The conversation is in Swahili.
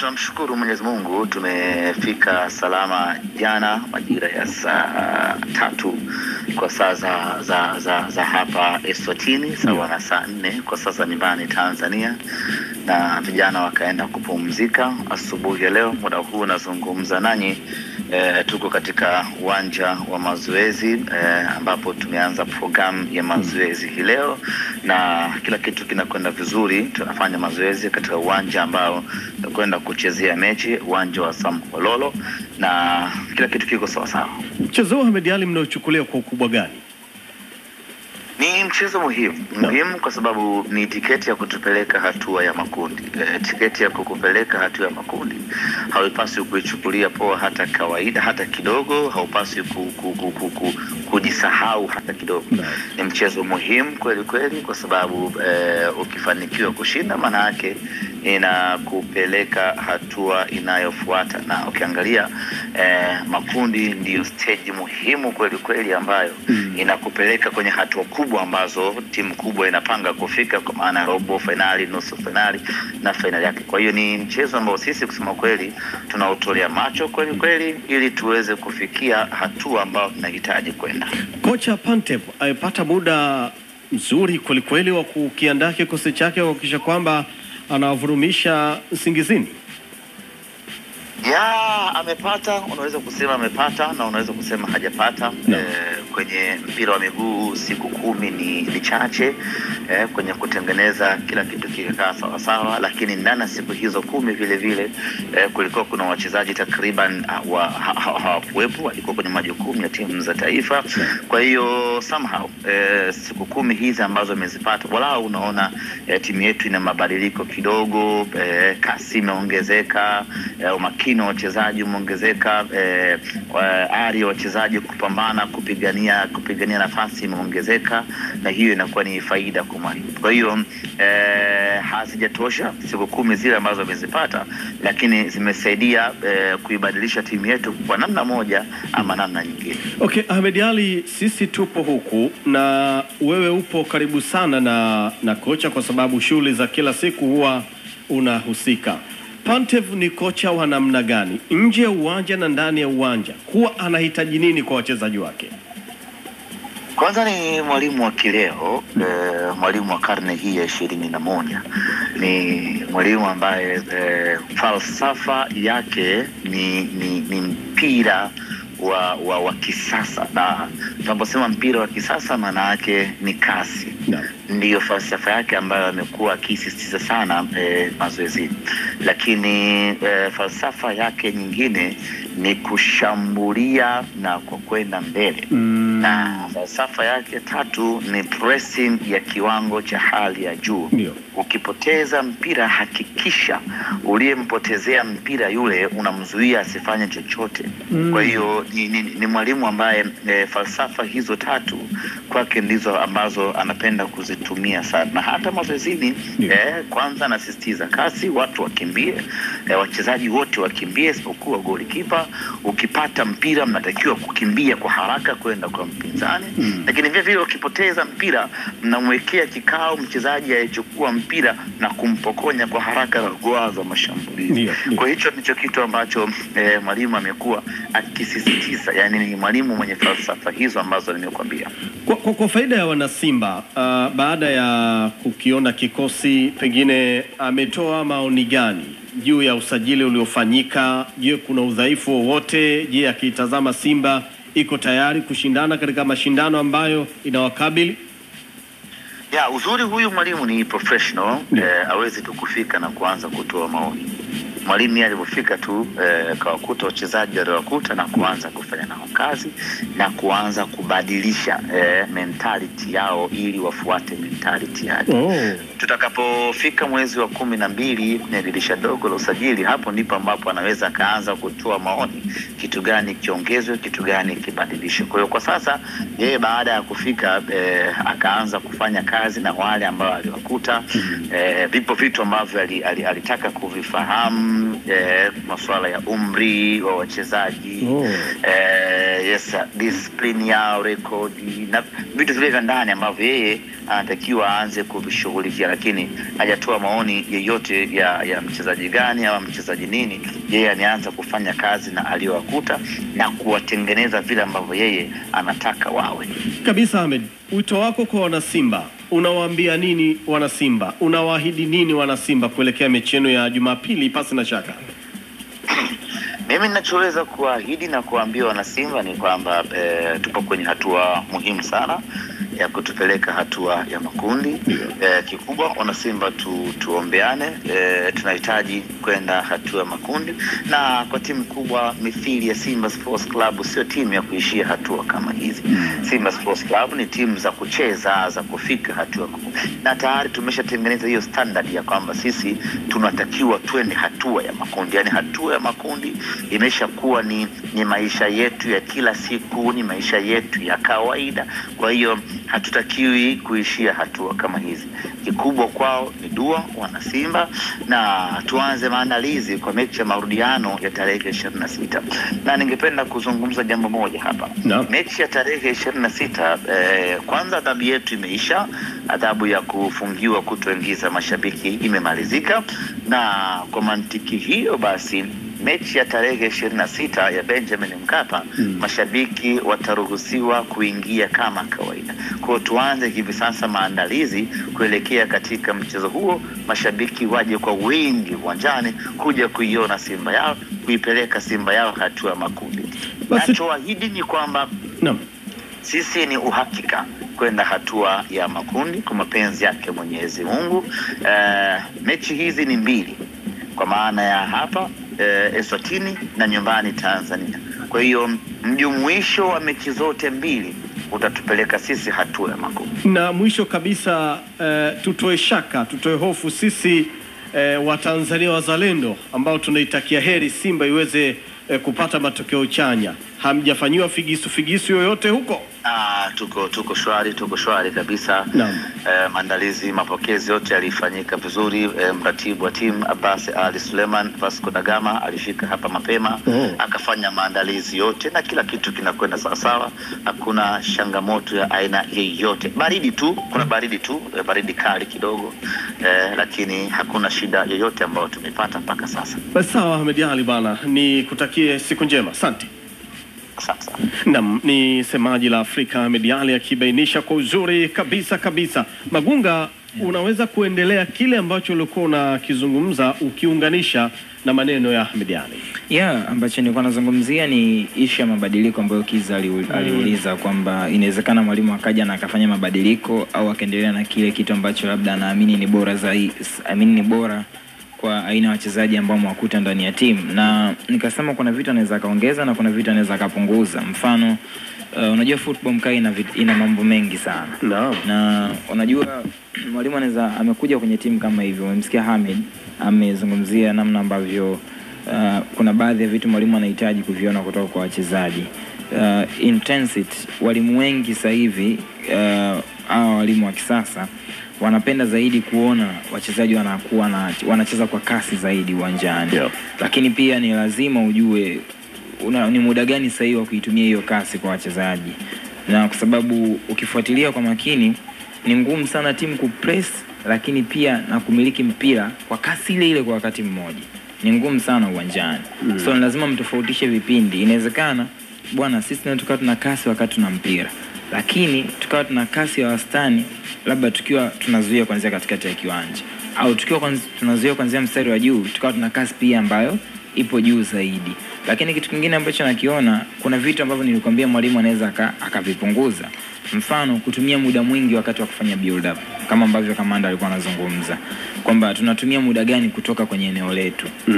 tunamshukuru Mwenyezi Mungu, tumefika salama jana majira ya saa 3 kwa saa za hapa Eswatini, sawa na saa 4 kwa sasa nyumbani Tanzania, na vijana wakaenda kupumzika. Asubuhi ya leo muda huu nazungumza nanyi tuko katika uwanja wa mazoezi ambapo tumeanza programu ya mazoezi hii leo, na kila kitu kinakwenda vizuri. Tunafanya mazoezi katika uwanja ambao tunakwenda kuchezea mechi, uwanja wa Sam Kololo, na kila kitu kiko sawa sawa. Mchezo wa Ahmed Ally mnaochukulia kwa ukubwa gani? Ni mchezo muhimu kwa sababu ni tiketi ya kutupeleka hatua ya makundi. Tiketi ya kukupeleka hatua ya makundi haupaswi kuichukulia poa hata kawaida hata kidogo, haupaswi kujisahau hata kidogo. Ni mchezo muhimu kweli kwa sababu ukifanikiwa kushinda maana yake inakupeleka hatua inayofuata, na ukiangalia makundi ndio stage muhimu kweli ambayo inakupeleka kwenye hatua kubwa ambazo timu kubwa inapanga kufika, kwa maana robo finali, nusu finali na finali yake. Kwa hiyo ni mchezo ambao sisi kusema kweli tunautolea macho kweli ili tuweze kufikia hatua ambayo tunahitaji kwenda. Kocha Pantev alipata muda mzuri kweli wa kukiandaa kikosi chake kuhakikisha kwamba anavurumisha Nsingizini. Amepata, unaweza kusema amepata na unaweza kusema hajapata. Kwenye mpira wa miguu siku 10 ni chache kwenye kutengeneza kila kitu kikaa sawa, lakini ndani siku hizo 10 vile kulikuwa kuna wachezaji takriban hawakuwepo, walikuwa kwenye majukumu ya timu za taifa. Kwa hiyo somehow siku 10 hizi ambazo amezipata, wala unaona timu yetu ina mabadiliko kidogo, kasi imeongezeka, umakini wa wachezaji umeongezeka, ari ya wachezaji kupambana kupigania nafasi imeongezeka, na hiyo inakuwa ni faida kwa mwalimu. Kwa hiyo hazijatosha siku 10 zile ambazo amezipata, lakini zimesaidia kuibadilisha timu yetu kwa namna moja ama namna nyingine. Okay, Ahmed Ally, sisi tupo huku na wewe upo karibu sana na kocha kwa sababu shughuli za kila siku huwa unahusika. Pantev ni kocha wa namna gani nje ya uwanja na ndani ya uwanja? Huwa anahitaji nini kwa wachezaji wake? Kwanza ni mwalimu wa kileo, mwalimu wa karne hii ya 21. Ni mwalimu ambaye falsafa yake ni mpira wa kisasa, na tunaposema mpira wa kisasa maana yake ni kasi. Ndiyo falsafa yake ambayo amekuwa akisisitiza sana mazoezini, lakini falsafa yake nyingine ni kushambulia na kwa kwenda mbele. Na falsafa yake 3 ni pressing ya kiwango cha hali ya juu. Ukipoteza mpira hakikisha uliyempotezea mpira yule unamzuia asifanye chochote. Kwa hiyo ni mwalimu ambaye falsafa hizo 3 kwake ndizo ambazo anapenda kuzitumia sana, na hata mazoezini kwanza anasisitiza kasi, watu wakimbie, wachezaji wote wakimbie isipokuwa goalkeeper. Ukipata mpira mnatakiwa kukimbia kwa haraka kwenda kwa mpinzani, lakini vile ukipoteza mpira mnamwekea kikao mchezaji ayechukua mpira na kumpokonya kwa haraka na kuanza mashambulizi. Kwa hicho ndicho kitu ambacho mwalimu amekuwa akisisitiza, yani ni mwalimu mwenye falsafa hizo ambazo nimekuambia. Kwa faida ya wana Simba, baada ya kukiona kikosi, pengine ametoa maoni gani juu ya usajili uliofanyika? Je, kuna udhaifu wowote? Je, akitazama Simba iko tayari kushindana katika mashindano ambayo inawakabili? Uzuri huyu mwalimu ni professional, hawezi tu kufika na kuanza kutoa maoni. Mwalimu alipofika tu kawakuta wachezaji waliokuta na kuanza kufanya nao kazi na kuanza kubadilisha mentality yao ili wafuate mentality yake. Tutakapofika mwezi wa 12 kwenye dirisha dogo la usajili, hapo ndipo ambapo anaweza kaanza kutoa maoni kitu gani kiongezwe, kitu gani kibadilishwe. Kwa hiyo kwa sasa yeye baada ya kufika akaanza kufanya kazi na wale ambao aliwakuta. Vipo vitu ambavyo alitaka kuvifahamu, masuala ya umri wa wachezaji, yes, discipline yao, rekodi na vitu vile vya ndani ambavyo yeye anatakiwa aanze kuvishughulikia, lakini hajatoa maoni yeyote ya mchezaji gani au mchezaji nini. Yeye anaanza kufanya kazi na aliyowakuta na kuwatengeneza vile ambavyo yeye anataka wawe. Kabisa. Ahmed, wito wako kwa wanasimba, unawaambia nini wanasimba? Unawaahidi nini wanasimba kuelekea mechi yenu ya Jumapili pasi na shaka? Mimi ninachoweza kuahidi na kuambia wanasimba ni kwamba tupo kwenye hatua muhimu sana ya kutupeleka hatua ya makundi. Kikubwa wanasimba tuombeane, tunahitaji kwenda hatua ya makundi, na kwa timu kubwa mithili ya Simba Sports Club sio timu ya kuishia hatua kama hizi. Simba Sports Club ni timu za kucheza, za kufika hatua kubwa, na tayari tumeshatengeneza hiyo standard ya kwamba sisi tunatakiwa twende hatua ya makundi. Yani hatua ya makundi imeshakuwa ni maisha yetu ya kila siku, ni maisha yetu ya kawaida. Kwa hiyo hatutakiwi kuishia hatua kama hizi. Kikubwa kwao ni dua wanasimba, na tuanze maandalizi kwa mechi ya marudiano ya tarehe 26. Na ningependa kuzungumza jambo moja hapa. Mechi ya tarehe 26, kwanza adhabu yetu imeisha. Adhabu ya kufungiwa kutoingiza mashabiki imemalizika, na kwa mantiki hiyo basi mechi ya tarehe 26 ya Benjamin Mkapa, mashabiki wataruhusiwa kuingia kama kawaida. Kwa tuanze hivi sasa maandalizi kuelekea katika mchezo huo, mashabiki waje kwa wingi uwanjani kuja kuiona Simba yao, kuipeleka Simba yao hatua ya makundi. Nachoahidi ni kwamba sisi ni uhakika kwenda hatua ya makundi kwa mapenzi yake Mwenyezi Mungu. Mechi hizi ni mbili, kwa maana ya hapa Eswatini na nyumbani Tanzania. Kwa hiyo mjumuisho wa mechi zote mbili utatupeleka sisi hatua ya makundi. Na mwisho kabisa, tutoe shaka, tutoe hofu sisi Watanzania wazalendo ambao tunaitakia heri Simba iweze kupata matokeo chanya. Hamjafanyiwa figisu yoyote huko? Tuko shwari kabisa. Maandalizi, mapokezi yote yalifanyika vizuri. Mratibu wa timu Abbas Ali Suleiman Vasco da Gama alifika hapa mapema, akafanya maandalizi yote na kila kitu kinakwenda sawa sawa. Hakuna changamoto ya aina yoyote. Kuna baridi kali kidogo, lakini hakuna shida yoyote ambayo tumepata mpaka sasa. Basi sawa Ahmed Ali bana, nikutakie siku njema. Asante. Naam, ni semaji la Afrika Ahmed Ali akibainisha kwa uzuri kabisa. Magunga, unaweza kuendelea kile ambacho ulikuwa unakizungumza ukiunganisha na maneno ya Ahmed Ali? Ambacho nilikuwa nazungumzia ni ishu ya mabadiliko ambayo Kiza aliuliza kwamba inawezekana mwalimu akaja na akafanya mabadiliko au akaendelea na kile kitu ambacho labda anaamini ni bora zaidi, ni bora kwa aina ya wachezaji ambao mwakuta ndani ya timu. Na nikasema kuna vitu anaweza kaongeza na kuna vitu anaweza kapunguza. Mfano, unajua football mkai ina mambo mengi sana. Na unajua mwalimu anaweza amekuja kwenye timu kama hivyo. Umemsikia Ahmed amezungumzia namna ambavyo kuna baadhi ya vitu mwalimu anahitaji kuviona kutoka kwa wachezaji. Intensity, walimu wengi sasa hivi au walimu wa kisasa wanapenda zaidi kuona wachezaji wanacheza kwa kasi zaidi uwanjani. Lakini pia ni lazima ujue ni muda gani sahihi wa kuitumia hiyo kasi kwa wachezaji. Na kwa sababu ukifuatilia kwa makini ni ngumu sana timu kupress lakini pia na kumiliki mpira kwa kasi ile kwa wakati mmoja. Ni ngumu sana uwanjani. So ni lazima mtofautishe vipindi. Inawezekana bwana sisi tunatoka tuna kasi wakati tuna mpira, lakini tukawa tuna kasi ya wastani labda tukiwa tunazuia kuanzia katikati ya kiwanja, au tukiwa tunazuia kuanzia mstari wa juu tukawa tuna kasi pia ambayo ipo juu zaidi. Lakini kitu kingine ambacho nakiona, kuna vitu ambavyo nilikwambia mwalimu anaweza akavipunguza. Mfano, kutumia muda mwingi wakati wa kufanya build up, kama ambavyo kamanda alikuwa anazungumza kwamba tunatumia muda gani kutoka kwenye eneo letu.